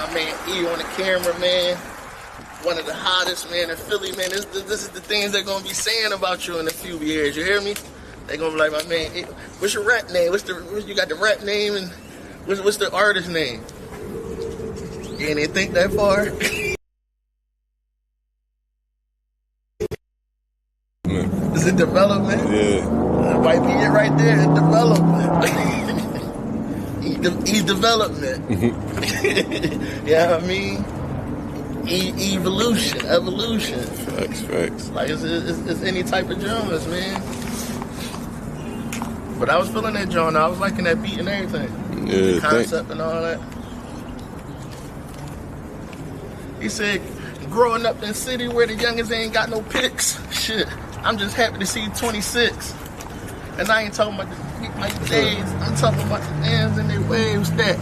my man E on the camera, man. One of the hottest, man, in Philly, man. This is the things they're gonna be saying about you in a few years. You hear me? They're gonna be like, my man, E, what's your rap name? You got the rap name and what's the artist name? You ain't even think that far? Is it development? Yeah. That might be it right there, development. He's development. Yeah, what I mean? Evolution. Facts. Like, it's any type of genres, man. But I was feeling that genre. I was liking that beat and everything. Yeah, the concept and all that. He said, growing up in the city where the youngest ain't got no pics. Shit, I'm just happy to see 26. And I ain't talking about my days. I'm talking about the ends and their waves that.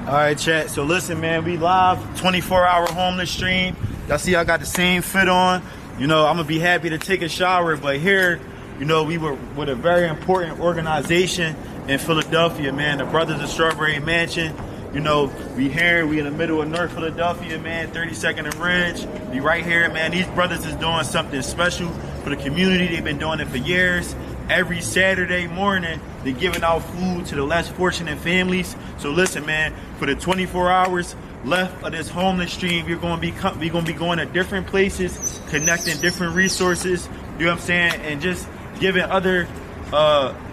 All right, chat. So listen, man, we live 24-hour homeless stream. Y'all see I got the same fit on. You know, I'm gonna be happy to take a shower, but here, you know, we were with a very important organization in Philadelphia, man, the Brothers of Strawberry Mansion. You know, we in the middle of North Philadelphia, man, 32nd and Ridge. We right here, man. These brothers is doing something special for the community. They've been doing it for years. Every Saturday morning, they're giving out food to the less fortunate families. So listen, man, for the 24 hours left of this homeless stream, we're gonna be going to different places, connecting different resources, you know what I'm saying, and just giving other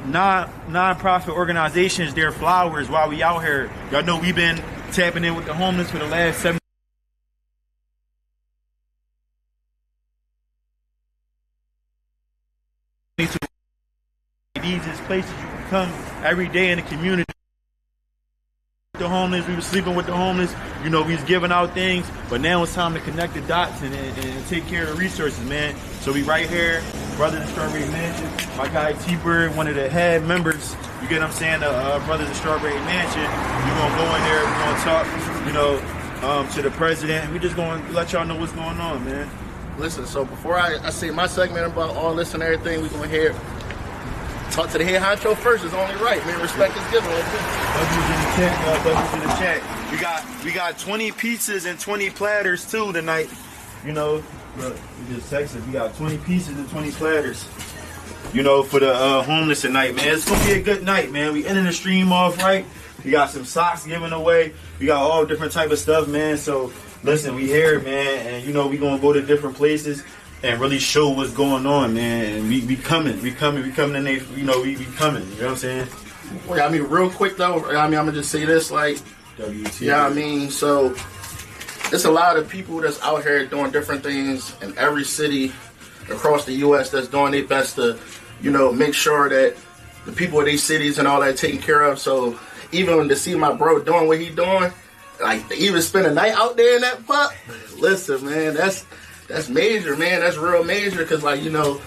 non-profit organizations their flowers while we out here. Y'all know we've been tapping in with the homeless for the last 7 These is places you can come every day in the community. The homeless, we were sleeping with the homeless, you know, we was giving out things, but now it's time to connect the dots and take care of the resources, man. So we right here, Brothers of Strawberry Mansion. My guy T-Bird, one of the head members, you get what I'm saying, Brothers of Strawberry Mansion. We're gonna go in there, we're gonna talk, you know, to the president. We just gonna let y'all know what's going on, man. Listen, so before I say my segment about all this and everything, we're gonna hear talk to the head honcho first. It's only right, man. Respect is given. W's in the chat, y'all. W's in the chat. We got 20 pizzas and 20 platters too tonight. You know, look, we just texted. We got 20 pizzas and 20 platters. You know, for the homeless tonight, man. It's gonna be a good night, man. We ending the stream off right. We got some socks given away. We got all different type of stuff, man. So listen, we here, man, and you know we gonna go to different places and really show what's going on, man. And we coming, and they, you know, we coming. You know what I'm saying? Well, I mean, real quick though. I mean, I'm gonna just say this, like, WT. yeah, I mean, so there's a lot of people that's out here doing different things in every city across the U.S. that's doing their best to, you know, make sure that the people of these cities and all that taken care of. So even to see my bro doing what he doing, like to even spend a night out there in that pup, listen, man, that's major, man. That's real major, because, like, you know,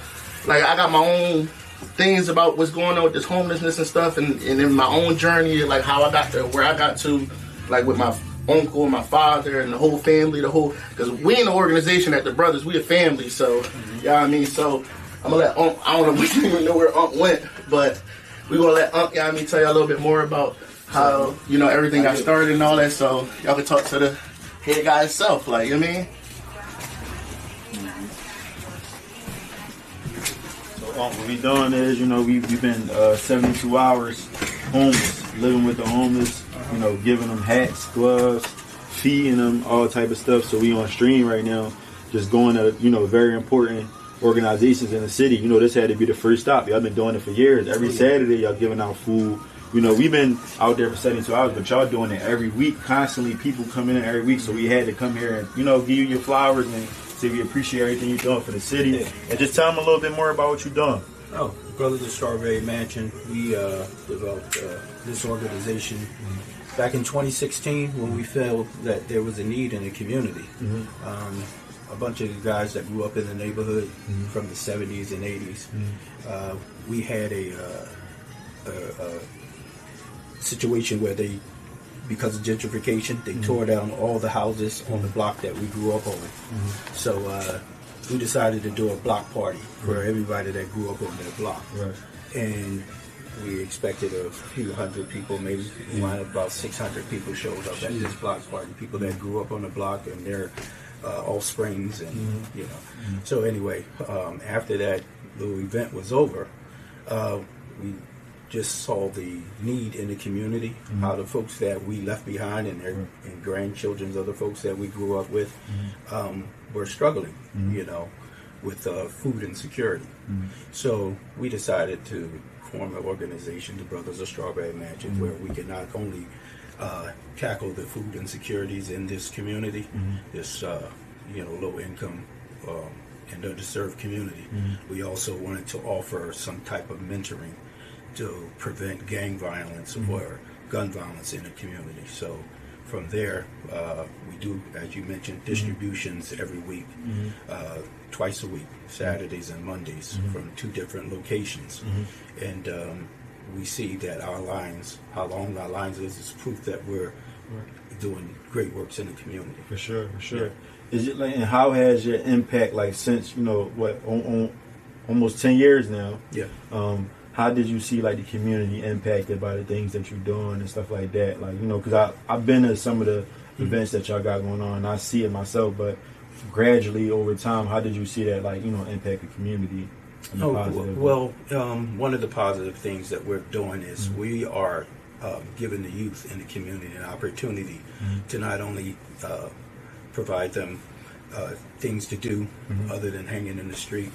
like, I got my own things about what's going on with this homelessness and stuff, and in my own journey, like how I got to where I got to, like with my uncle and my father and the whole family, because we in the organization at the Brothers, we a family, so, you know what I mean? So I'm gonna let Unc, I don't even know where Unc went, but we gonna let Unc, you know what I mean, tell you a little bit more about how, you know, everything got started and all that, so y'all can talk to the head guy himself, like, you know what I mean? What we doing is, you know, we've been 72 hours homeless, living with the homeless, you know, giving them hats, gloves, feeding them, all type of stuff. So we on stream right now, just going to, you know, very important organizations in the city. You know, this had to be the first stop. Y'all been doing it for years. Every Saturday, y'all giving out food. You know, we've been out there for 72 hours, but y'all doing it every week, constantly. People coming in every week, so we had to come here and, you know, give you your flowers and say we appreciate everything you're doing for the city. Yeah. And just tell them a little bit more about what you're doing. Oh, Brothers of Strawberry Mansion, we developed this organization back in 2016 when we felt that there was a need in the community. A bunch of guys that grew up in the neighborhood from the 70s and 80s. We had a situation where they, because of gentrification, they tore down all the houses on the block that we grew up on. So we decided to do a block party for everybody that grew up on that block. And we expected a few hundred people, maybe about 600 people showed up at this block party. People that grew up on the block and their offsprings, and you know. So anyway, after that little event was over, we just saw the need in the community, how the folks that we left behind and their and grandchildren, other folks that we grew up with, were struggling, you know, with food insecurity. So we decided to form an organization, the Brothers of Strawberry Mansion, where we can not only tackle the food insecurities in this community, this you know, low income and underserved community. We also wanted to offer some type of mentoring to prevent gang violence or gun violence in the community. So from there, we do, as you mentioned, distributions every week, twice a week, Saturdays and Mondays, from 2 different locations. And we see that our lines, how long our lines is proof that we're doing great works in the community. For sure, for sure. Yeah. Is it like, and how has your impact, like, since, you know, what, on almost 10 years now? Yeah. How did you see, like, the community impacted by the things that you're doing and stuff like that? Like, you know, because I've been to some of the events that y'all got going on, and I see it myself, but gradually over time, how did you see that, like, you know, impact the community? Well, one of the positive things that we're doing is we are giving the youth in the community an opportunity to not only provide them things to do other than hanging in the street.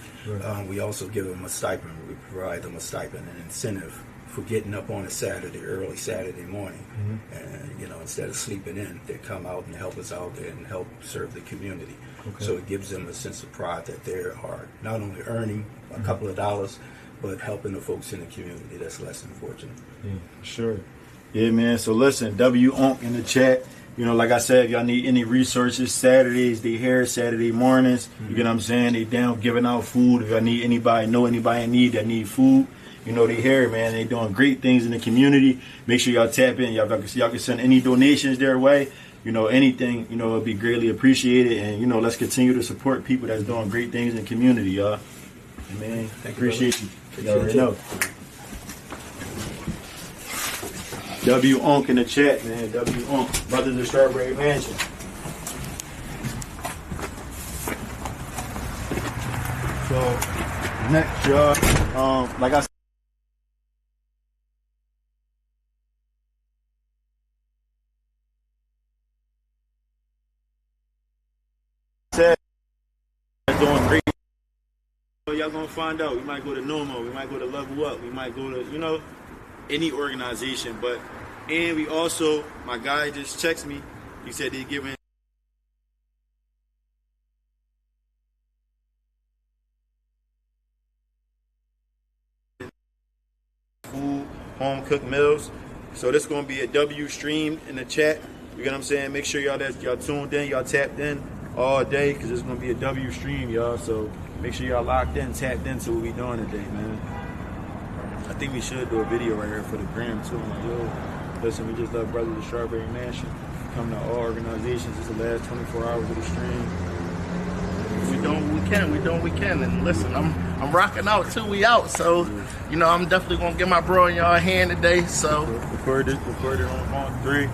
We also give them a stipend. We provide them a stipend, an incentive for getting up on a Saturday, early Saturday morning, and you know, instead of sleeping in, they come out and help us out there and help serve the community. So it gives them a sense of pride that they are not only earning a couple of dollars, but helping the folks in the community that's less than fortunate. Yeah, sure. Yeah, man. So listen, W-Onk in the chat. You know, like I said, if y'all need any resources, Saturdays, they here Saturday mornings. You get what I'm saying? They down giving out food. If y'all need anybody, know anybody in need that need food, you know, they here, man. They doing great things in the community. Make sure y'all tap in. Y'all can send any donations their way. You know, anything, you know, it'd be greatly appreciated. And, you know, let's continue to support people that's doing great things in the community, y'all. Man, appreciate you. Y'all already know. W-Onk in the chat, man. W-Onk. Brothers of Strawberry Mansion. So, next, y'all. Like I said, doing great. Y'all gonna find out. We might go to Normo. We might go to Level Up. We might go to, you know, any organization. But, and we also, my guy just texted me. He said they're giving food, home cooked meals. So this gonna be a W stream in the chat. You get what I'm saying? Make sure y'all tuned in, y'all tapped in all day, because it's gonna be a W stream, y'all. So make sure y'all locked in, tapped into what we doing today, man. I think we should do a video right here for the gram too. Like, yo, listen, we just love Brothers of Strawberry Mansion. Come to all organizations. It's the last 24 hours of the stream. We can. And listen, I'm rocking out too. We out. So, you know, I'm definitely gonna get my bro in y'all hand today. So record it on 3,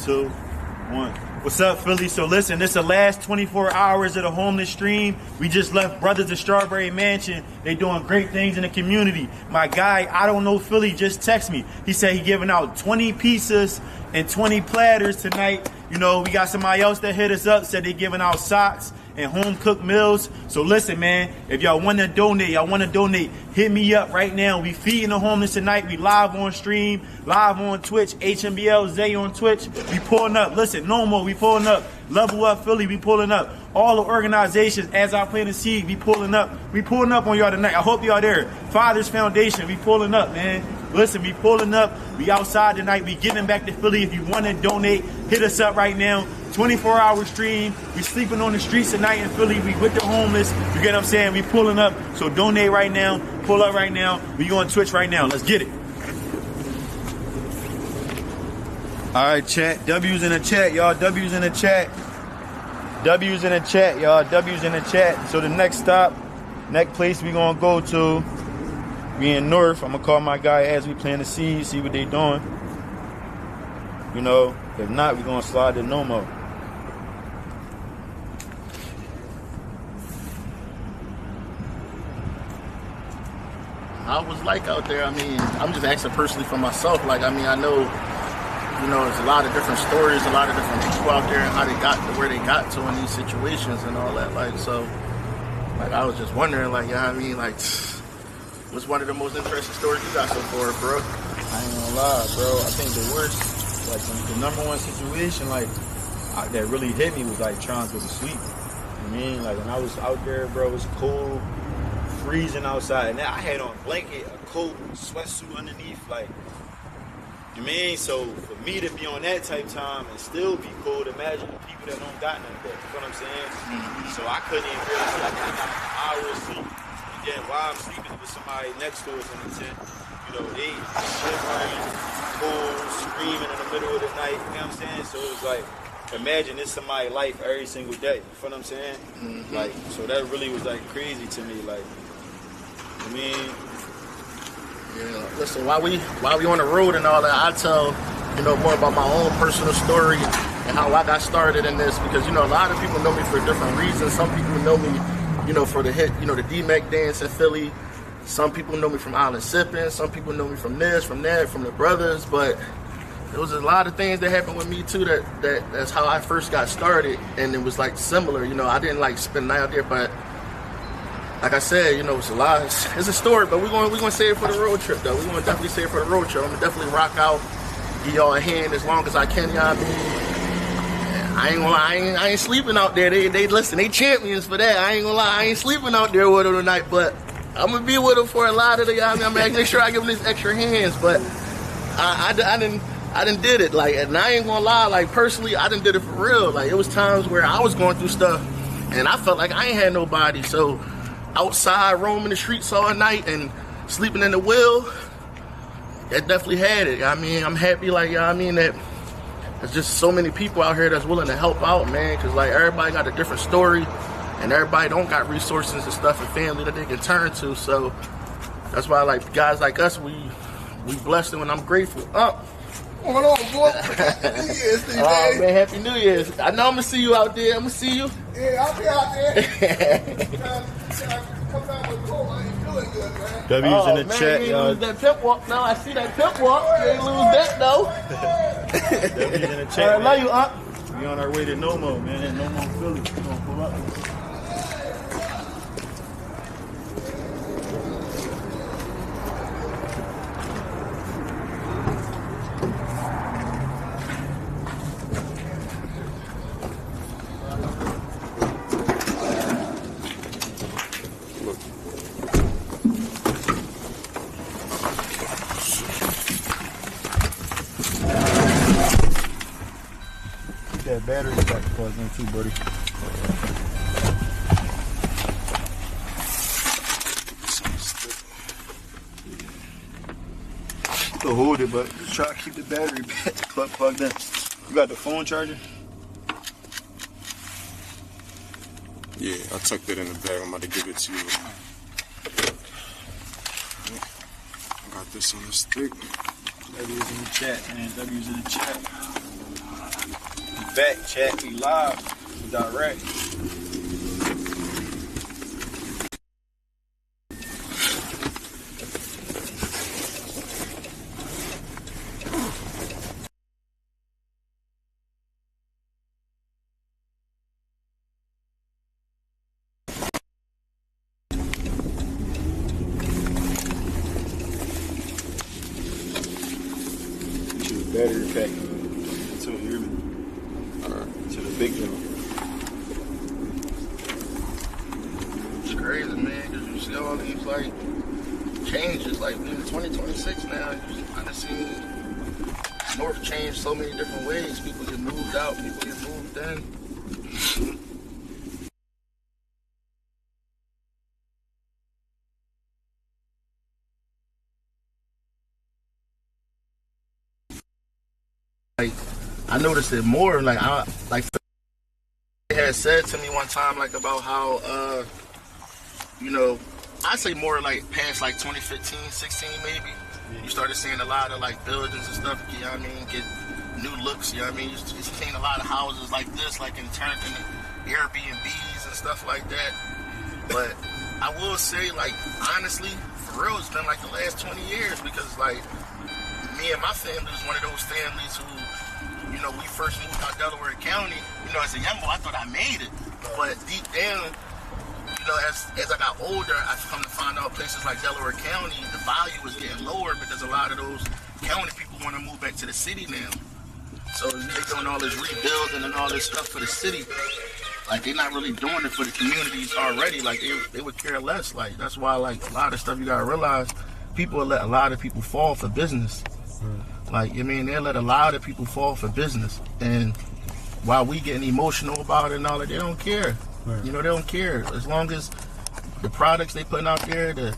2, 1. What's up, Philly? So listen, this is the last 24 hours of the homeless stream. We just left Brothers of Strawberry Mansion. They doing great things in the community. My guy, I don't know Philly, just text me. He said he giving out 20 pizzas and 20 platters tonight. You know, we got somebody else that hit us up, said they giving out socks and home cooked meals. So listen, man, if y'all want to donate, hit me up right now. We feeding the homeless tonight. We live on stream, live on Twitch, HMBL Zay on Twitch. We pulling up. Listen, no more. We pulling up. Level Up Philly, we pulling up. All the organizations, as I plant a seed, we pulling up. We pulling up on y'all tonight. I hope y'all there. Fathers Foundation, we pulling up, man. Listen, we pulling up. We outside tonight. We giving back to Philly. If you want to donate, hit us up right now. 24-hour stream. We sleeping on the streets tonight in Philly. We with the homeless. You get what I'm saying? We pulling up. So donate right now. Pull up right now. We on Twitch right now. Let's get it. All right, chat. W's in the chat, y'all. W's in the chat. W's in the chat, y'all. W's in the chat. So the next stop Next place we gonna go to, we in North. I'm gonna call my guy as we plant the seed, see what they doing. You know, if not, we gonna slide to Nomo. How it was like out there? I mean, I'm just asking personally for myself. Like, I mean, I know, you know, there's a lot of different stories, a lot of different people out there and how they got to where they got to in these situations and all that. Like, so, like, I was just wondering, like, you know what I mean? Like, what's one of the most interesting stories you got so far, bro? I ain't gonna lie, bro. I think the worst, like the number one situation, like, that really hit me was like trying to go to sleep. You know what I mean? Like, when I was out there, bro, it was cold, freezing outside, and I had on a blanket, a coat, sweatsuit underneath, like, you mean? So for me to be on that type time and still be cold, imagine the people that don't got none of that. You know what I'm saying? Mm-hmm. So I couldn't even really sleep. I got an hour of sleep. And then while I'm sleeping with somebody next to us in the tent, you know, they shivering, cold, screaming in the middle of the night. You know what I'm saying? So it was like, imagine this somebody's life every single day. You feel what I'm saying? Mm-hmm. Like, so that really was like crazy to me. Like, I mean, yeah. Listen, while we on the road and all that, I tell, you know, more about my own personal story and how I got started in this, because, you know, a lot of people know me for different reasons. Some people know me, you know, for the hit, you know, the D-Mac dance in Philly. Some people know me from Island Sippin'. Some people know me from this, from that, from the brothers. But there was a lot of things that happened with me too. That's how I first got started, and it was like similar. You know, I didn't like spend the night out there, but like I said, you know, it's a lot. It's a story, but we're gonna save it for the road trip, though. We're gonna definitely save it for the road trip. I'm gonna definitely rock out, give y'all a hand as long as I can. Y'all, I mean, I ain't gonna lie, I ain't sleeping out there. They listen, they champions for that. I ain't gonna lie, I ain't sleeping out there with them tonight, but I'm gonna be with them for a lot of the. I mean, I'm gonna make sure I give them these extra hands, but I done did it. Like, and I ain't gonna lie, like personally, I done did it for real. Like, it was times where I was going through stuff, and I felt like I ain't had nobody, so. Outside roaming the streets all night and sleeping in the wheel, that definitely had it. I mean, I'm happy, like, you know what I mean, that there's just so many people out here that's willing to help out, man, because, like, everybody got a different story, and everybody don't got resources and stuff and family that they can turn to, so that's why, like, guys like us, we blessed and I'm grateful. What's going on, boy? Happy New Year's, oh, man, Happy New Year's. I know I'm going to see you out there. I'm going to see you. Yeah, I'll be out there. Come down with cold. I ain't feeling good, man. W's in the chat, you y'all. lose that pimp walk now. I see that pimp walk. You ain't lose that, though. W's in the chat, I love you, We on our way to Nomo, man. Nomo, Philly. We gonna pull up. That battery back plugged in too, buddy. You can hold it, but just try to keep the battery plugged in. You got the phone charger? Yeah, I tucked it in the bag. I'm about to give it to you. I got this on the stick. W's in the chat, man. W's in the chat. Back chat, we live, we direct. Battery pack. So you hear me? To the big one. It's crazy, man, because you see all these, like, changes. Like, in 2026 now, I done seen North change so many different ways. People get moved out, people get moved in. Like, I noticed it more. Like, they had said to me one time, like, about how you know, I'd say more like past like 2015, 16 maybe. You started seeing a lot of like buildings and stuff, you know what I mean, get new looks, you know what I mean? You seen a lot of houses like this, like turned into Airbnbs and stuff like that. But I will say, like, honestly, for real, it's been like the last 20 years because, like, me and my family was one of those families who, you know, we first moved out Delaware County. You know, as a young boy, I thought I made it. But deep down, you know, as I got older, I've come to find out places like Delaware County, the value was getting lower because a lot of those county people want to move back to the city now. So they're doing all this rebuilding and all this stuff for the city. Like, they're not really doing it for the communities already. Like, they would care less. Like, that's why, like, a lot of stuff you got to realize, people let a lot of people fall for business. Like, you mean, they let a lot of people fall for business. And while we getting emotional about it and all that, they don't care. Right. You know, they don't care. As long as the products they putting out there, the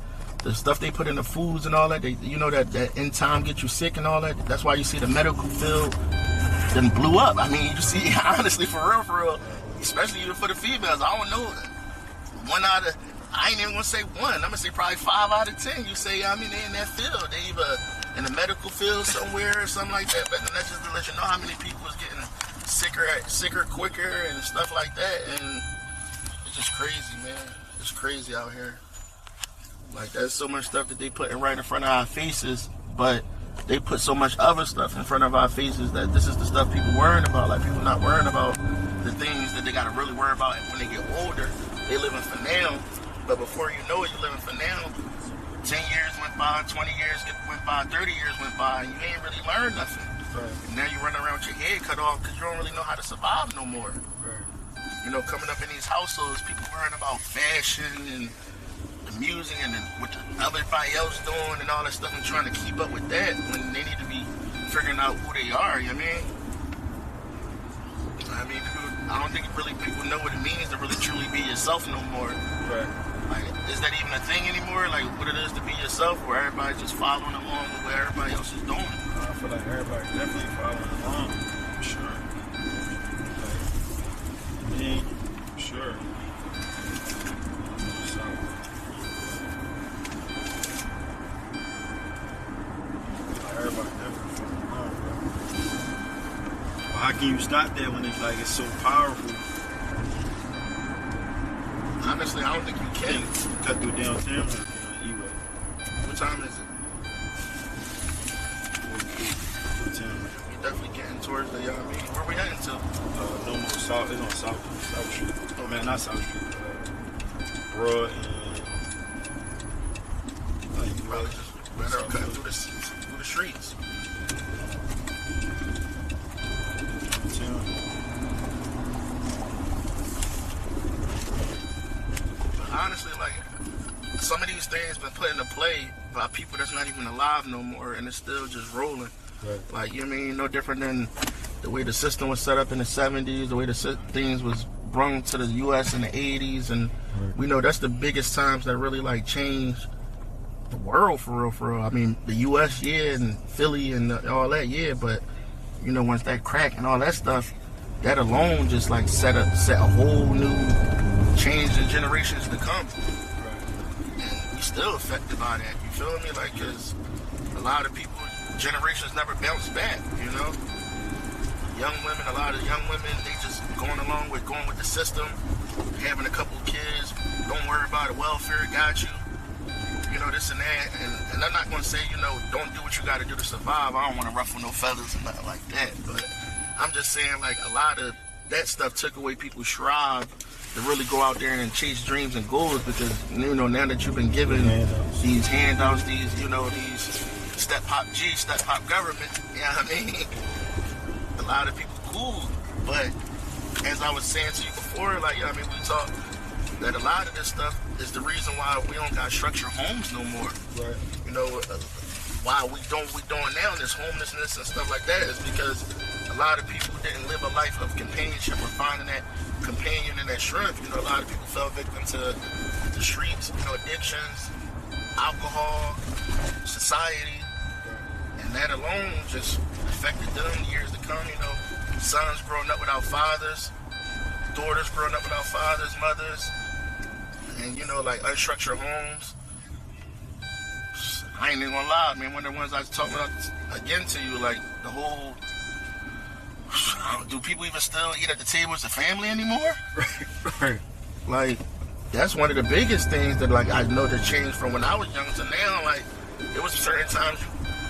stuff they put in the foods and all that, they, you know, that in time get you sick and all that. That's why you see the medical field then blew up. I mean, you see, honestly, for real, especially even for the females, I don't know. I ain't even gonna say one. I'm gonna say probably 5 out of 10. You say, I mean, they in that field. They either in the medical field somewhere or something like that. But that's just to let you know how many people is getting sicker quicker and stuff like that. And it's just crazy, man. It's crazy out here. Like, there's so much stuff that they put right in front of our faces, but they put so much other stuff in front of our faces that this is the stuff people worrying about. Like, people not worrying about the things that they got to really worry about when they get older. They living for now, but before you know it, you living for now. 10 years went by, 20 years went by, 30 years went by, and you ain't really learned nothing. Right. And now you running around with your head cut off because you don't really know how to survive no more. Right. You know, coming up in these households, people worrying about fashion and the music and what everybody else doing and all that stuff and trying to keep up with that when they need to be figuring out who they are, you know what I mean? I don't think really people know what it means to really truly be yourself no more. Right. Like, is that even a thing anymore? Like, what it is to be yourself, where everybody's just following along with what everybody else is doing? I feel like everybody's definitely following along, for sure. Like, me, for sure. So, everybody definitely following along, bro. But how can you stop that when it's like it's so powerful? Honestly, I don't think you can. Cut through downtown E-way. What time is it? 10. We're definitely getting towards the, you know what I mean? Where we heading to? No more South. It's on South Street. Oh man, not South Street. Broad and you probably just better cutting through the streets. Honestly, like, some of these things been put into play by people that's not even alive no more, and it's still just rolling. Right. Like, you know what I mean? No different than the way the system was set up in the 70s, the way the things was brung to the U.S. in the 80s, and we know that's the biggest times that really, like, changed the world for real. I mean, the U.S., yeah, and Philly and all that, yeah, but, you know, once that crack and all that stuff, that alone just, like, set a whole new change in generations to come. And we still affected by that, you feel me? Like, because a lot of people, generations never bounce back, you know? A lot of young women, they just going with the system, having a couple of kids, don't worry about it, welfare got you, you know, this and that. And I'm not going to say, you know, don't do what you got to do to survive. I don't want to ruffle no feathers and nothing like that. But I'm just saying, like, a lot of that stuff took away people's shroud to really go out there and chase dreams and goals, because, you know, now that you've been given these handouts, these, you know, these step pop government, you know what I mean? A lot of people cool, but as I was saying to you before, like, you know what I mean, we talked that a lot of this stuff is the reason why we don't got structured homes no more. Right. You know, why we doing now, this homelessness and stuff like that, is because a lot of people didn't live a life of companionship or finding that companion and that strength. You know, a lot of people fell victim to the streets, you know, addictions, alcohol, society, and that alone just affected them years to come. You know, sons growing up without fathers, daughters growing up without fathers, mothers, and you know, like unstructured homes. I ain't even gonna lie, man. One of the ones I was talking about again to you, like the whole. Do people even still eat at the table as a family anymore? Right. Like, that's one of the biggest things that, like, I know that changed from when I was young to now. Like, there was certain times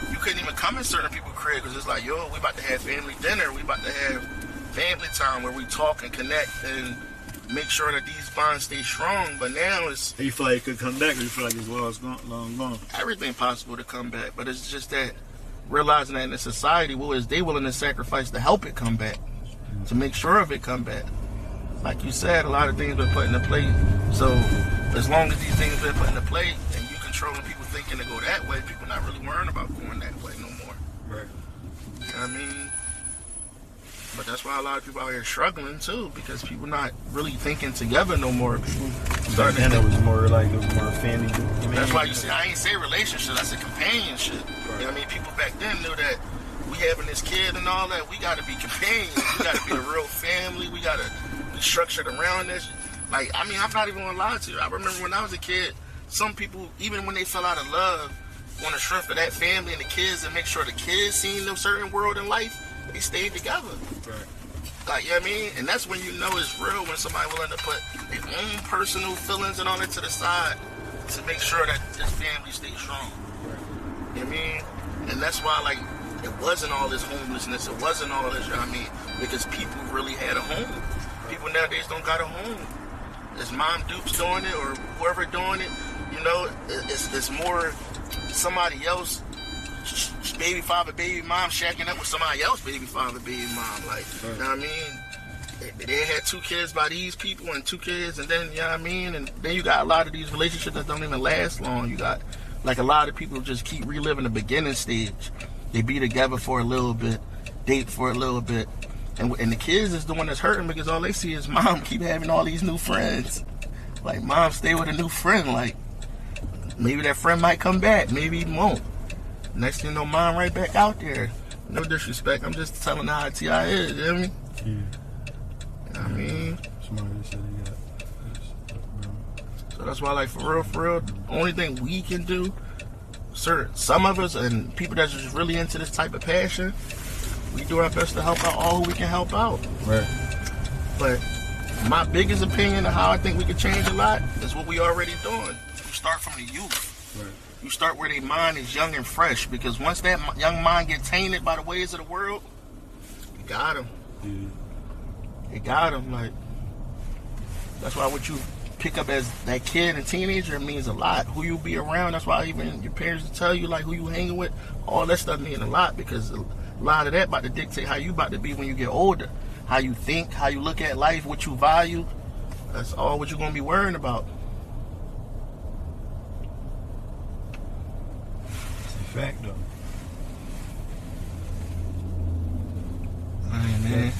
you couldn't even come in certain people's crib because it's like, yo, we about to have family dinner. We about to have family time where we talk and connect and make sure that these bonds stay strong. But now it's... You feel like it could come back, or you feel like it's long gone? Everything possible to come back, but it's just that realizing that in a society, what is they willing to sacrifice to help it come back, to make sure of it come back. Like you said, a lot of things been put into play. So as long as these things been put into play and you controlling people thinking to go that way, people not really worrying about going that way no more. Right. You know what I mean? But that's why a lot of people out here struggling too, because people not really thinking together no more. People Back then it was more like, it was more family. That's why you see, I ain't say relationship, I said companionship. Right. You know what I mean? People back then knew that we having this kid and all that, we gotta be companions. We gotta be a real family. We gotta be structured around this. Like, I mean, I'm not even gonna lie to you. I remember when I was a kid, some people, even when they fell out of love, on the strength of that family and the kids and make sure the kids seen a certain world in life, they stayed together. Right. Like, you know what I mean? And that's when you know it's real, when somebody willing to put their own personal feelings and all that to the side to make sure that this family stays strong. You know what I mean? And that's why, like, it wasn't all this homelessness, it wasn't all this, you know what I mean? Because people really had a home. People nowadays don't got a home. It's Mom Dukes doing it or whoever doing it, you know, it's more somebody else, baby father, baby mom shacking up with somebody else, baby father, baby mom. Like, you know what I mean? They had 2 kids by these people and 2 kids, and then, you know what I mean? And then you got a lot of these relationships that don't even last long. You got, like, a lot of people just keep reliving the beginning stage. They be together for a little bit, date for a little bit, and the kids is the one that's hurting because all they see is mom keep having all these new friends. Like, mom stay with a new friend. Like, maybe that friend might come back, maybe he won't. Next thing you know, mom right back out there. No disrespect, I'm just telling how T.I. is, you know what I mean? Yeah. You know what I mean? Somebody said he got. So that's why, like, for real, the only thing we can do, some of us and people that's just really into this type of passion, we do our best to help out all who we can help out. Right. But my biggest opinion of how I think we can change a lot is what we already doing. You start from the youth. Right. You start where their mind is young and fresh, because once that young mind gets tainted by the ways of the world, you got them. Yeah. You got them. Like, that's why what you pick up as that kid and teenager means a lot. Who you be around, that's why even your parents tell you, like, who you hanging with, all that stuff mean a lot, because a lot of that about to dictate how you about to be when you get older. How you think, how you look at life, what you value. That's all what you're going to be worrying about. Fact though. Alright, man.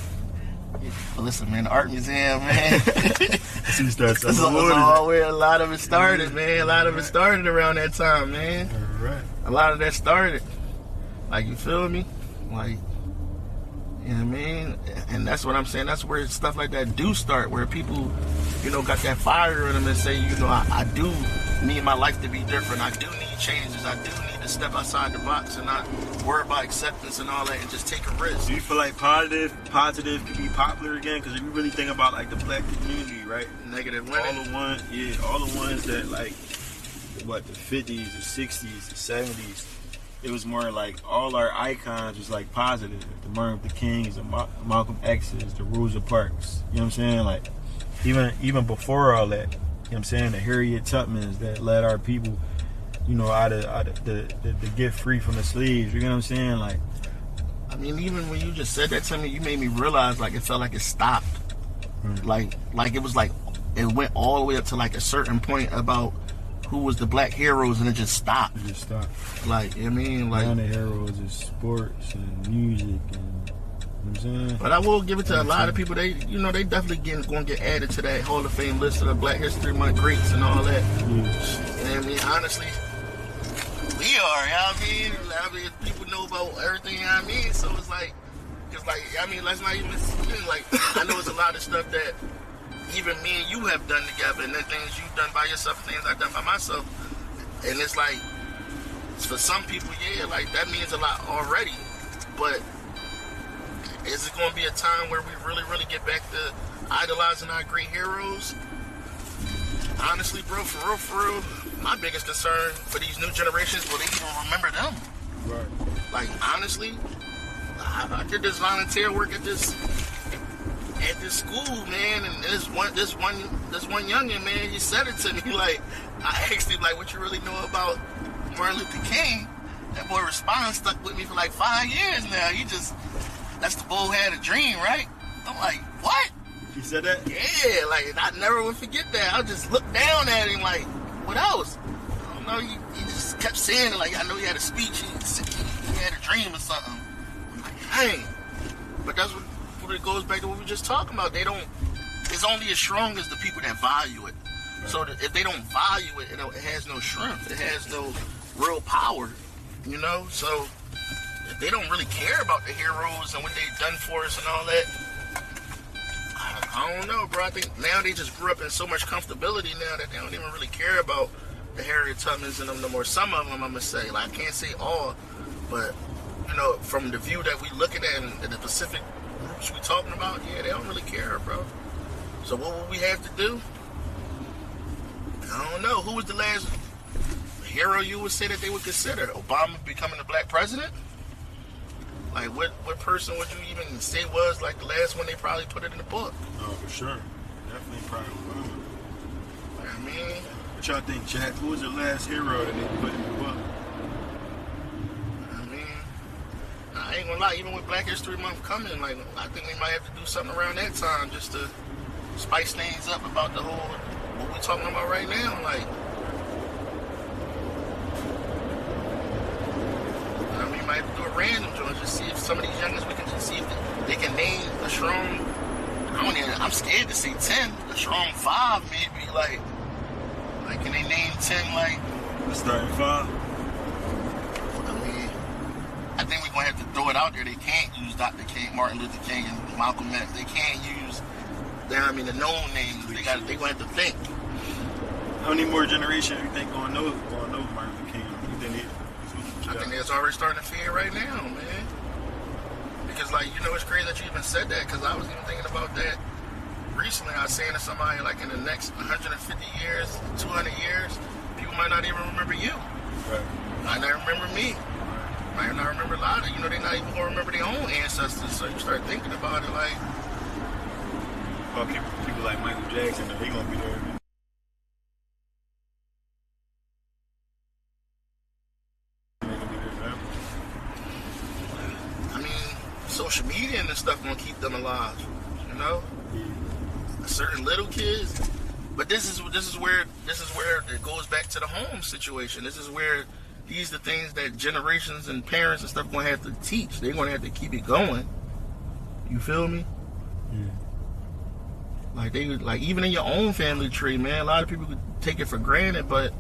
But listen, man, the art museum, man. That's all where a lot of it started, man. A lot of it started around that time, man. Right. A lot of that started. Like, you feel me? Like, you know what I mean? And that's what I'm saying. That's where stuff like that do start, where people, you know, got that fire in them and say, you know, I do need my life to be different. I do need changes. I do need to step outside the box and not worry about acceptance and all that and just take a risk. Do you feel like positive could be popular again? Because if you really think about, like, the black community, right? Negative women. All the ones that, like, what, the 50s, the 60s, the 70s, it was more like all our icons was like positive. The Martin Luther Kings, the Malcolm X's, the Rosa Parks. You know what I'm saying? Like, even before all that, you know what I'm saying? The Harriet Tubmans that led our people, you know, out of the get free from the slaves. You know what I'm saying? Like, I mean, even when you just said that to me, you made me realize, like, it felt like it stopped. Like it was like it went all the way up to like a certain point about who was the black heroes, and it just stopped. it just stopped. Like, you know what I mean? Like, Now the heroes is sports and music and, you know what I'm saying? but I will give it to a lot of people. They, you know, they definitely going to get added to that Hall of Fame list of the Black History Month greats and all that. Yeah. You know what I mean? Honestly, we are. You know what I mean, people know about everything. You know what I mean? So it's like, I mean, let's not even like. I know it's a lot of stuff that even me and you have done together, and the things you've done by yourself, things I've done by myself. And it's like, for some people, yeah, like that means a lot already. But is it going to be a time where we really, really get back to idolizing our great heroes? Honestly, bro, for real, my biggest concern for these new generations, will they even remember them? Right. Like, honestly, I did this volunteer work at this school, man, and this one youngin', man, he said it to me, like, I asked him, like, what you really know about Martin Luther King? That boy response stuck with me for like 5 years now. That's the boy had a dream, right? I'm like, what? He said that? Yeah, like, I never would forget that. I just looked down at him like, what else? I don't know, he just kept saying it, like, I know he had a speech, he had a dream or something. I'm like, dang. But that's what it goes back to what we were just talking about. It's only as strong as the people that value it. Right. So that if they don't value it, it has no strength. It has no real power, you know? So if they don't really care about the heroes and what they've done for us and all that, I don't know, bro. I think now they just grew up in so much comfortability now that they don't even really care about the Harriet Tubmans and them no more. Some of them, I'm going to say, like, I can't say all, but, you know, from the view that we looking at in the Pacific groups we talking about, yeah, they don't really care, bro. So what would we have to do? I don't know. Who was the last hero you would say that they would consider? Obama becoming the black president? Like, what person would you even say was, like, the last one they probably put it in the book? Oh, for sure. Definitely probably Obama. I mean... What y'all think, chat? Who was the last hero that they put in the book? I mean, I ain't gonna lie, even with Black History Month coming, like, I think we might have to do something around that time just to spice things up about the whole, what we're talking about right now, like... I might have to do a random joint, just see if some of these youngins, we can just see if they can name a strong, I'm scared to say 10, a strong 5 maybe, like can they name 10, like? The starting 5? I mean, I think we're going to have to throw it out there. They can't use Dr. King, Martin Luther King, and Malcolm X. They can't use, the known names. They're going to have to think. How many more generations do you think going to know Martin Luther King? I think it's already starting to fade right now, man. Because, like, you know, it's crazy that you even said that, because I was even thinking about that recently. I was saying to somebody, like, in the next 150 years, 200 years, people might not even remember you. Right. Might not remember me. Might not remember a lot of, they're not even going to remember their own ancestors. So you start thinking about it, like... Well, people like Michael Jackson, they going to be there. Social media and this stuff gonna keep them alive, you know. Certain little kids, but this is where it goes back to the home situation. This is where these are the things that generations and parents and stuff gonna have to teach. They're gonna have to keep it going. You feel me? Yeah. Like even in your own family tree, man. A lot of people could take it for granted, but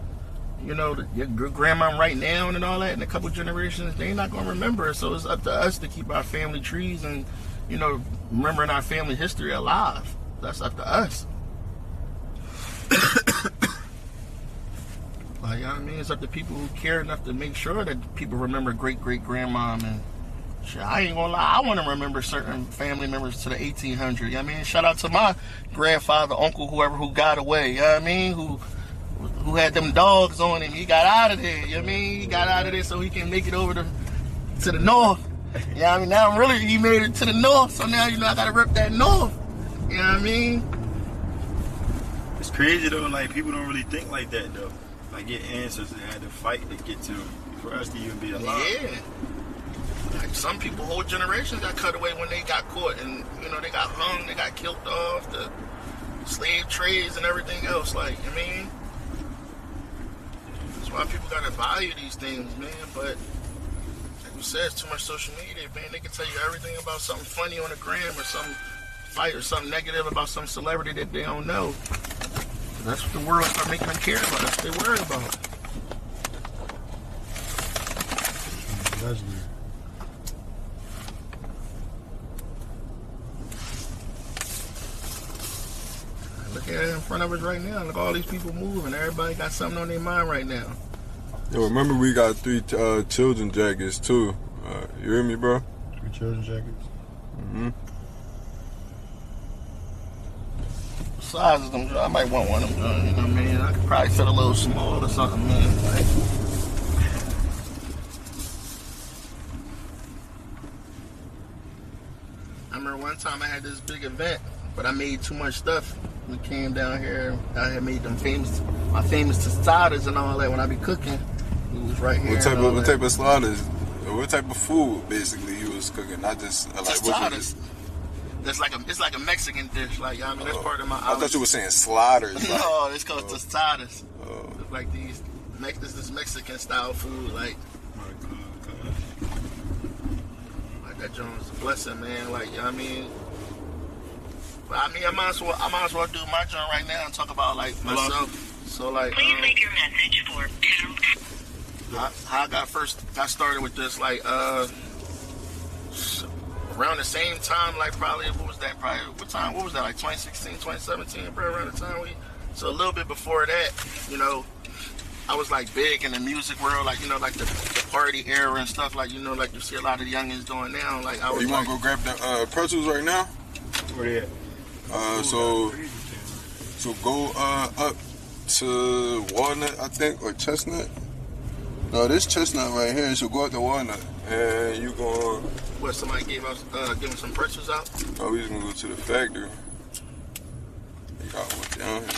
you know, your grandma right now and all that, in a couple generations, they ain't not going to remember it. So it's up to us to keep our family trees and, remembering our family history alive. That's up to us. Like, you know what I mean? It's up to people who care enough to make sure that people remember great-great-grandmom and shit. I ain't gonna lie, I want to remember certain family members to the 1800s. You know what I mean? Shout out to my grandfather, uncle, whoever who got away. You know what I mean? Who had them dogs on him. He got out of there. You know what I mean? He got out of there so he can make it over to the north. You know what I mean? Now he made it to the north, so now, I got to rep that north. You know what I mean? It's crazy, though. Like, people don't really think like that, though. Like, your ancestors had to fight to get to for us to even be alive. Yeah. Like, some people, whole generations got cut away when they got caught, and, they got hung, they got killed off, the slave trades and everything else. Like, I mean... That's why people gotta value these things, man. But like we said, it's too much social media, man. They can tell you everything about something funny on the gram or some fight or something negative about some celebrity that they don't know. That's what the world start making them care about. That's what they worry about. That's weird. I front of us right now. Look, all these people moving. Everybody got something on their mind right now. Yo, remember we got 3 children jackets too. You hear me, bro? 3 children jackets. Size of them, I might want one of them. You know what I mean? I could probably fit a little small or something, man. Like, I remember one time I had this big event, but I made too much stuff. We came down here. I had made them my famous tostadas and all that. When I be cooking, it was right here. What type of sliders? What type of food basically you was cooking? Not just like tostadas. It's like a Mexican dish. Like, I mean, that's part of my. I thought you were saying sliders. Like, no, it's called tostadas. It's like this Mexican style food. Like that joint's a blessing, man. Like, you know what I mean? But I mean, I might as well do my joint right now and talk about like myself. So like, please leave your message for pound. How I got started with this, like around the same time, like probably what was that, like 2016, 2017, bro, around the time so a little bit before that, you know, I was like big in the music world, like, you know, like the party era and stuff, like, you know, like you see a lot of the youngins doing now. Like, I was you want to go grab the pretzels right now? Where they at? So go up to Walnut, I think, or Chestnut. No, this Chestnut right here. So go up to Walnut, and you going. What, somebody giving some pretzels out? Oh, we just gonna go to the factory. They got one down here.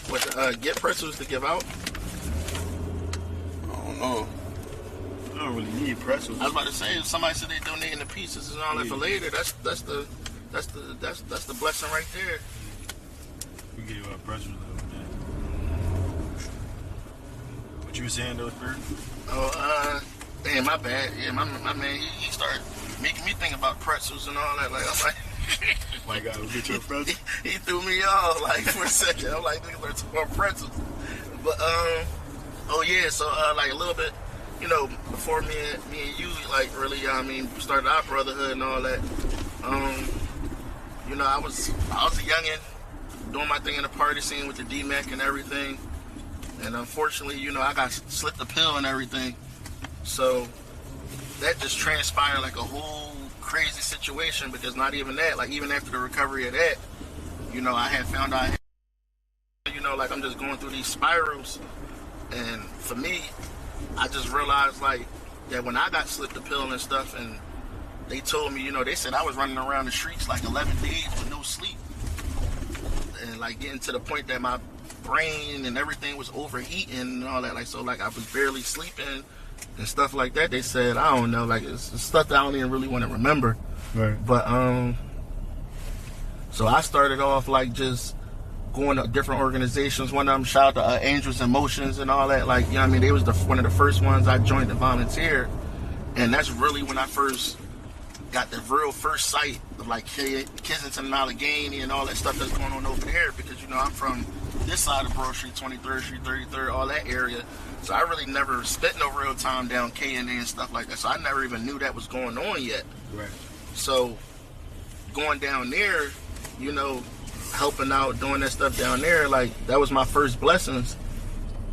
What, get pretzels to give out? I don't know. I don't really need pretzels. I was about to say, if somebody said they donating the pieces and all that for later, that's the blessing right there. We gave out pretzels though, man. What you were saying though, Spirit? Oh, damn, my bad. Yeah, my man, he started making me think about pretzels and all that. Like, I'm like, my God, we get your pretzels. he threw me off like for a second. I'm like, niggas are talking about pretzels. But oh yeah, so like a little bit, you know, before me and you, like really, I mean, started our brotherhood and all that. You know, I was a youngin', doing my thing in the party scene with the D-Mac and everything. And unfortunately, you know, I got slipped a pill and everything. So that just transpired like a whole crazy situation, because not even that, like even after the recovery of that, you know, I had found out, you know, like I'm just going through these spirals. And for me, I just realized like that when I got slipped a pill and stuff, and they told me, you know, they said I was running around the streets like 11 days with no sleep. And like getting to the point that my brain and everything was overheating and all that. Like, so like I was barely sleeping and stuff like that. They said, I don't know, like it's stuff that I don't even really want to remember. Right. But so I started off like just going to different organizations. One of them, shout out to Angels in Motions and all that. Like, you know what I mean? They was one of the first ones I joined to volunteer. And that's really when I first got the real first sight of like Kensington and Allegheny and all that stuff that's going on over there, because, you know, I'm from this side of Broad Street, 23rd Street, 33rd, all that area. So I really never spent no real time down K&A and stuff like that. So I never even knew that was going on yet. Right. So going down there, you know, helping out, doing that stuff down there, like that was my first blessings.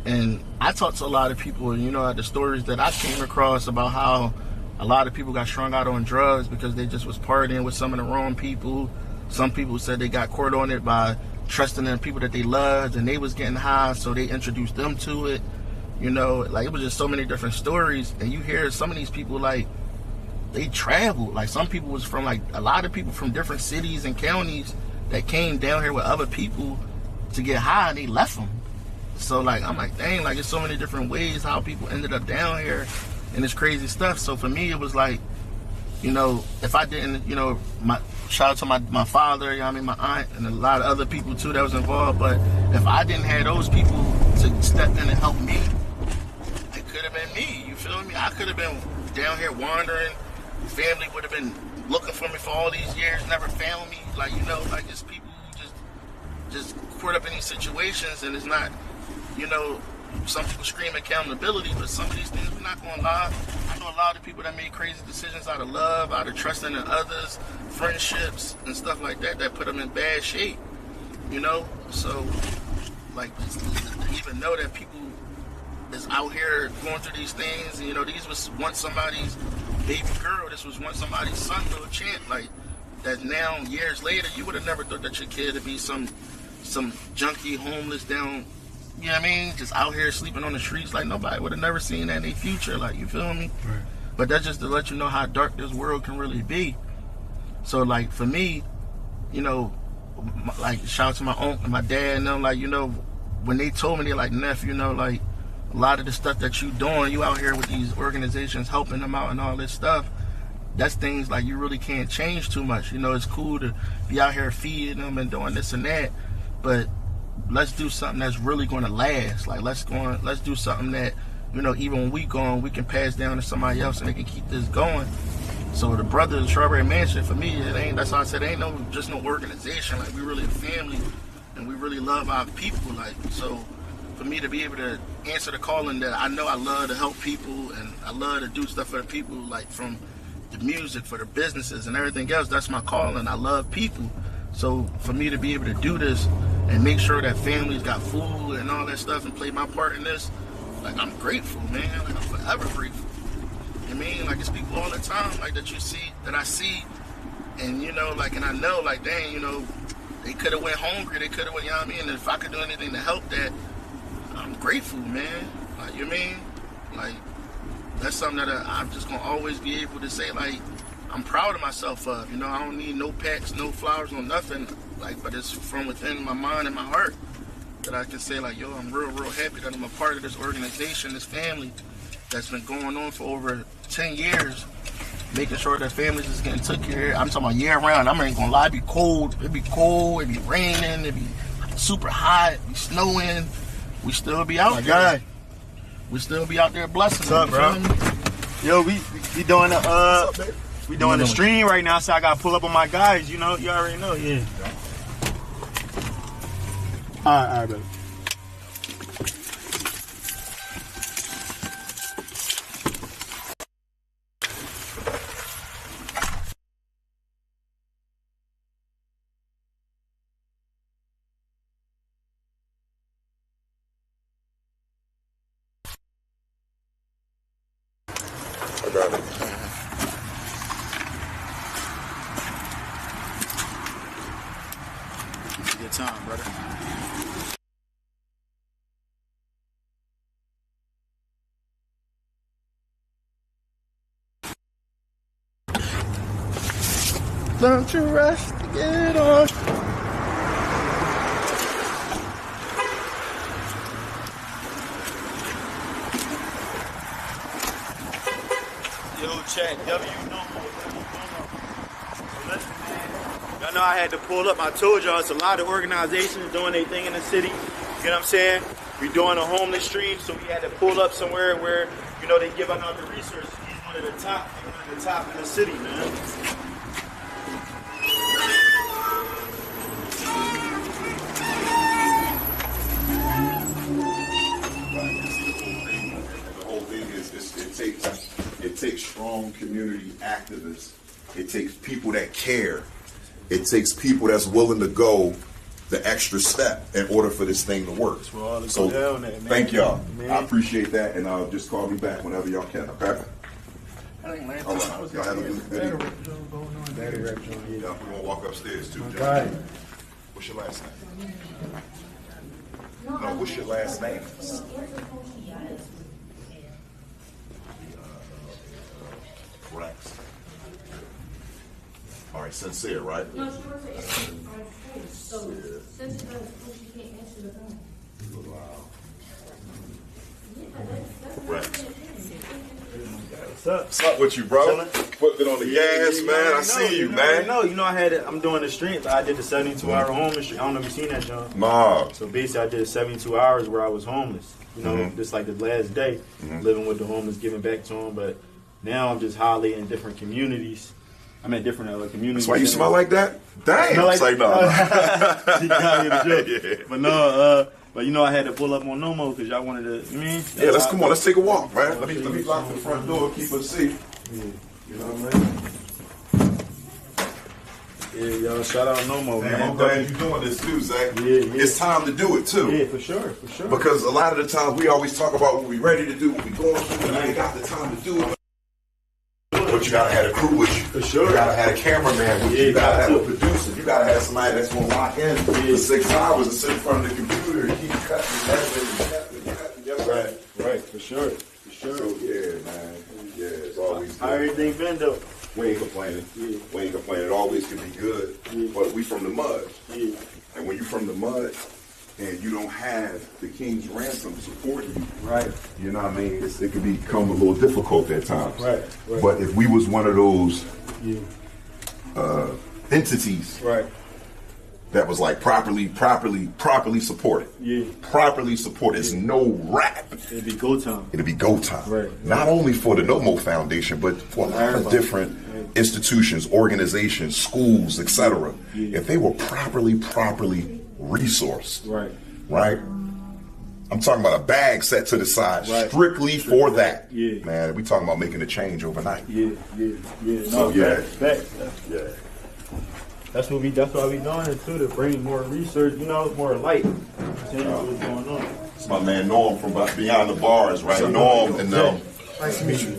And I talked to a lot of people, you know, the stories that I came across about how a lot of people got strung out on drugs because they just was partying with some of the wrong people. Some people said they got caught on it by trusting in people that they loved, and they was getting high, so they introduced them to it. You know, like it was just so many different stories. And you hear some of these people, like, they traveled. Like some people was from, like, a lot of people from different cities and counties that came down here with other people to get high, and they left them. So, like, I'm like, dang, like, there's so many different ways how people ended up down here and this crazy stuff. So for me, it was like, you know, if I didn't, you know, shout out to my father, you know what I mean, my aunt, and a lot of other people too that was involved. But if I didn't have those people to step in and help me, it could have been me. You feel me? I could have been down here wandering. Family would have been looking for me for all these years, never found me. Like, you know, like it's people who just caught up in these situations, and it's not, you know, some people scream accountability, but some of these things, we're not going to lie. I know a lot of people that made crazy decisions out of love, out of trusting in others, friendships, and stuff like that, that put them in bad shape. you know. So, like, just to even know that people is out here going through these things, and, you know, these was once somebody's baby girl, this was once somebody's son, little Champ, like, that now, years later, you would have never thought that your kid would be some junkie, homeless, down, you know what I mean, just out here sleeping on the streets. Like, nobody would have never seen that in their future, like, you feel me? Right. But that's just to let you know how dark this world can really be. So, like, for me, you know, like, shout out to my uncle and my dad and them, like, you know, when they told me, they're like, nephew, you know, like, a lot of the stuff that you doing, you out here with these organizations helping them out and all this stuff, that's things like you really can't change too much. You know, it's cool to be out here feeding them and doing this and that, but let's do something that's really going to last. Like, let's do something that, you know, even when we gone, we can pass down to somebody else and they can keep this going. So the Brothers Strawberry Mansion, for me, it ain't, that's why I said, it ain't no just no organization. Like, we really a family and we really love our people. Like, so for me to be able to answer the calling that I know I love to help people and I love to do stuff for the people, like from the music, for the businesses and everything else, that's my calling. I love people. So for me to be able to do this and make sure that families got food and all that stuff and play my part in this, like, I'm grateful, man. Like, I'm forever grateful. I mean, like, it's people all the time, like, that you see, that I see, and, you know, like, and I know, like, dang, you know, they could have went hungry, they could have went, you know what I mean? And if I could do anything to help that, I'm grateful, man. Like, you know what I mean? Like, that's something that I'm just going to always be able to say, like, I'm proud of myself of. You know, I don't need no packs, no flowers, no nothing. Like, but it's from within my mind and my heart that I can say, like, yo, I'm real, real happy that I'm a part of this organization, this family that's been going on for over 10 years, making sure that families is getting took care of. I'm talking about year round. I ain't gonna lie, it'd be cold, it'd be raining, it'd be super hot, it'd be snowing. We still be out there. We still be out there blessing. What's up, bro? Yo, we doing the stream right now, so I gotta pull up on my guys. You know, you already know, yeah. All right, bro. Good time, brother. Don't you rush to get on. Yo, chat, W no more. So listen, man. Y'all know I had to pull up. I told y'all it's a lot of organizations doing their thing in the city. You know what I'm saying? We doing a homeless stream, so we had to pull up somewhere where, you know, they give out the resources. He's one of the top in the city, man. The whole thing is it takes strong community activists. It takes people that care. It takes people that's willing to go the extra step in order for this thing to work. So thank y'all. Man. I appreciate that, and just call me back whenever y'all can. Okay. All right. Y'all have a good evening. Y'all gonna walk upstairs too. Right. What's your last name? No, what's your last name? Rex. All right, sincere, right? No, she works at so since she does school, she can't answer the phone. Wow. Rex. What's up with you, bro? Putting it on the gas, man. I see you, man. You know, I'm doing the stream. I did the 72-hour homeless stream. I don't know if you've seen that, John. Nah. So basically, I did 72 hours where I was homeless. You know, just like the last day, living with the homeless, giving back to them. But now I'm just highly in different communities. I'm in different communities. That's why you smell like that? Damn. Like, it's like, no. Yeah. But no, but you know, I had to pull up on Nomo because y'all wanted to. Yeah, let's come on. Let's take a walk, man. Let me lock the front door, keep us safe. Yeah. You know what I mean? Yeah, y'all. Shout out Nomo, man. I'm glad you're doing this too, Zach. Yeah. It's time to do it too. Yeah, for sure. Because a lot of the times we always talk about what we ready to do, what we going through, and I ain't got the time to do it. But you gotta have a crew with you. For sure. You gotta have a cameraman with you. You gotta have a producer. You gotta have somebody that's gonna lock in for 6 hours and sit in front of the computer and keep cutting, Right, for sure. So yeah, man. Yeah, it's always How good. everything been though? We ain't complaining. We ain't complaining. It always can be good. But we from the mud. Yeah. And when you from the mud and you don't have the King's Ransom supporting you, Right. you know what I mean? It can become a little difficult at times. Right. But if we was one of those Yeah. entities Right. that was like properly supported, Yeah. properly supported, it's no rap. It'd be go time. It'll be go time. Right. Not only for the NOMO Foundation, but for a lot of Everybody. different institutions, organizations, schools, etc. Yeah. If they were properly resourced, right? I'm talking about a bag set to the side Right. strictly for that. Yeah. Man, we talking about making a change overnight. Yeah. So, yeah. Facts. Yeah. That's why we doing it too, to bring more research, more light. What's going on? It's my man Norm from Beyond the Bars, right? Norm and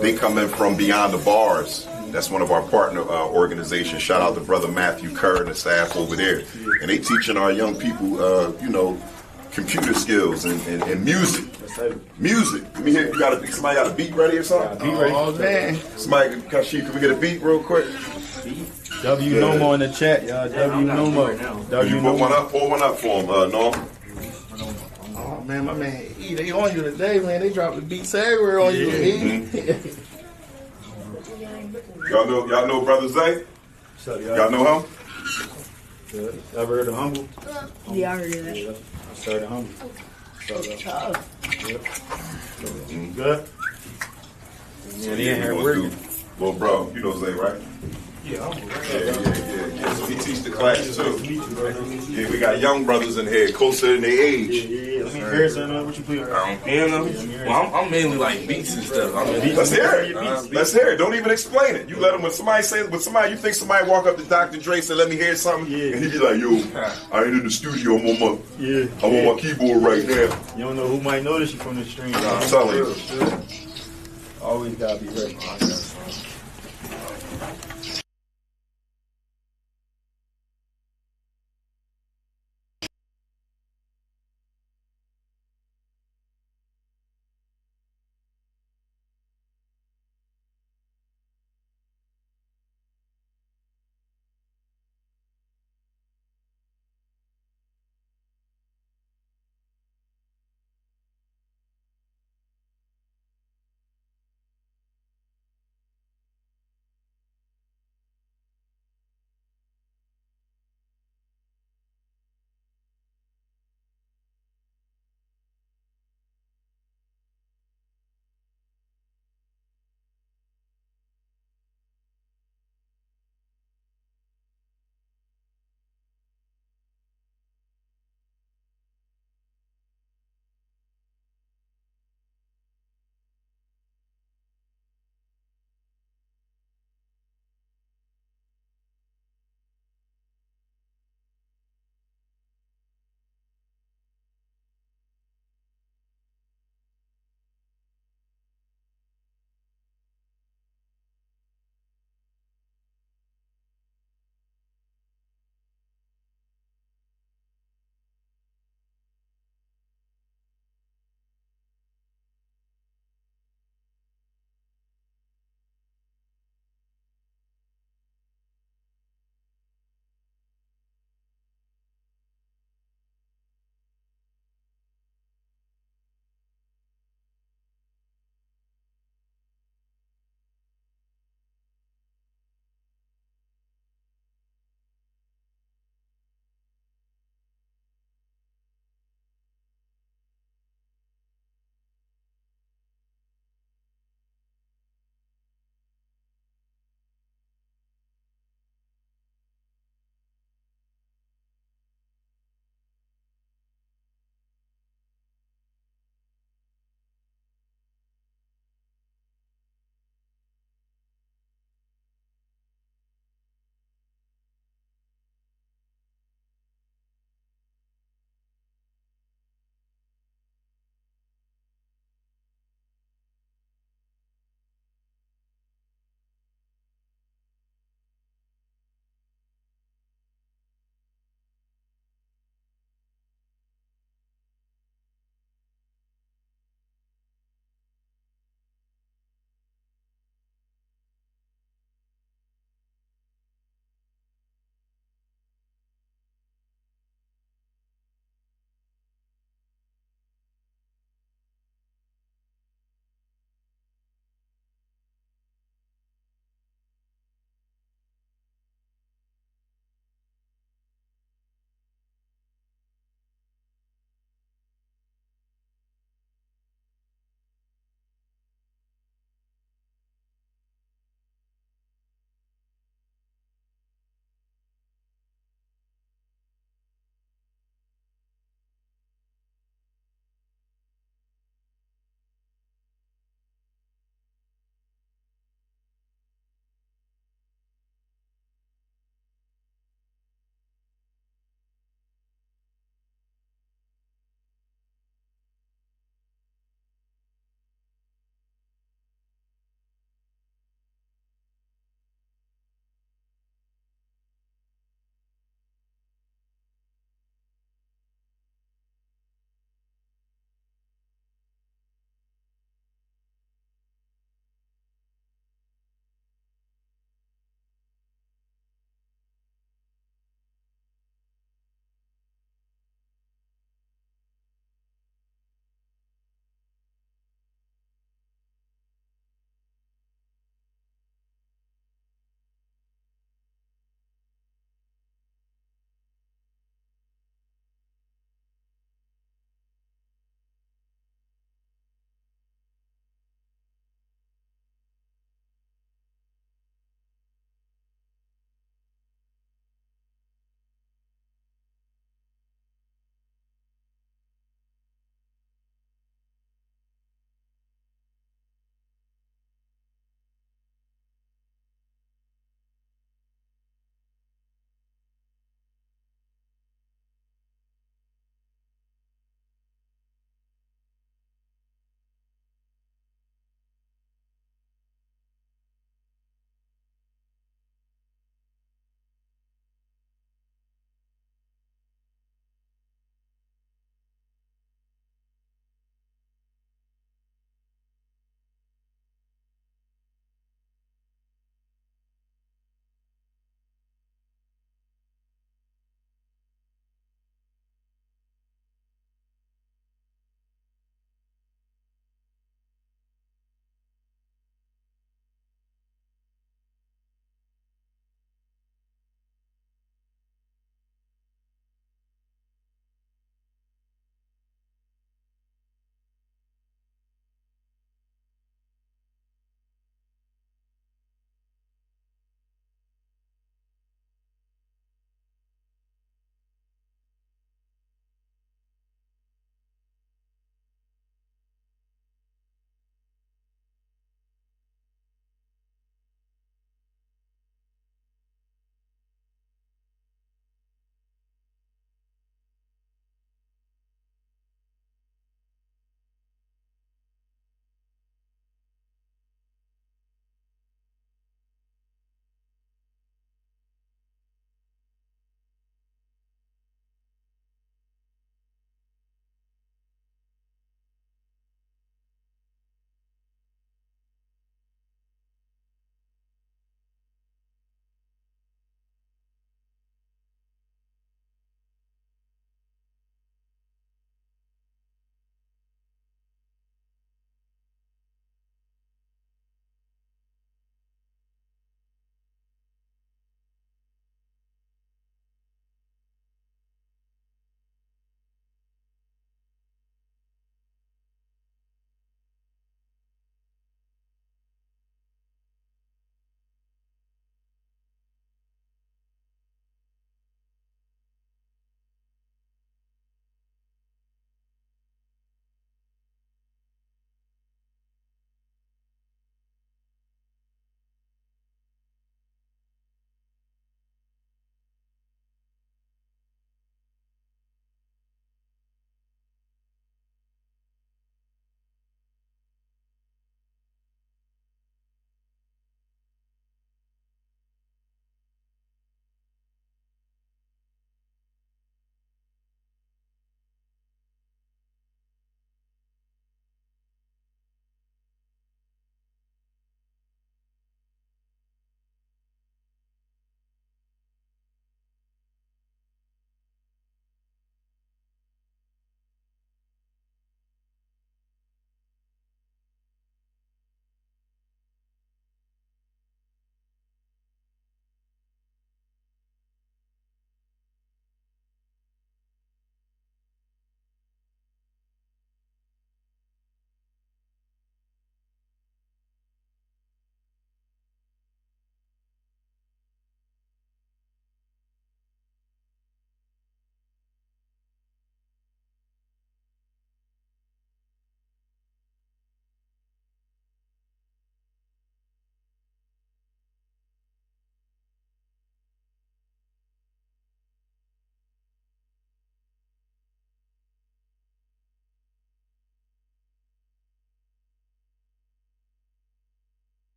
they come in from Beyond the Bars. That's one of our partner organizations. Shout out to brother Matthew Kerr and the staff over there. And they teaching our young people, computer skills and music. Music. Let me hear. Somebody got a beat ready or something? Oh man. Somebody, Kashif, can we get a beat real quick? W Nomo in the chat, y'all. W Nomo. You put one up, pull one up for him, Norm. Oh man, my man E, they on you today, man. They dropped the beats everywhere on you, E. Y'all know Brother Zay? What's up, Y'all know him? Good. Ever heard of Humble? Yeah, I heard that. Yeah. I started Humble. Good. Yeah, they in here working. Little bro, you know Zay, right? Yeah. So he teach the class too. Yeah, we got young brothers in here, closer in their age. Yeah. Let me hear something. What you play? I'm mainly like beats and stuff. Let's hear it. Let's hear it. Don't even explain it. You let them, when somebody you think somebody walk up to Dr. Dre and say, let me hear something, and he be like, yo, I ain't in the studio, I'm on my keyboard right now. You don't know who might notice you from the stream. I'm telling you. Always gotta be ready.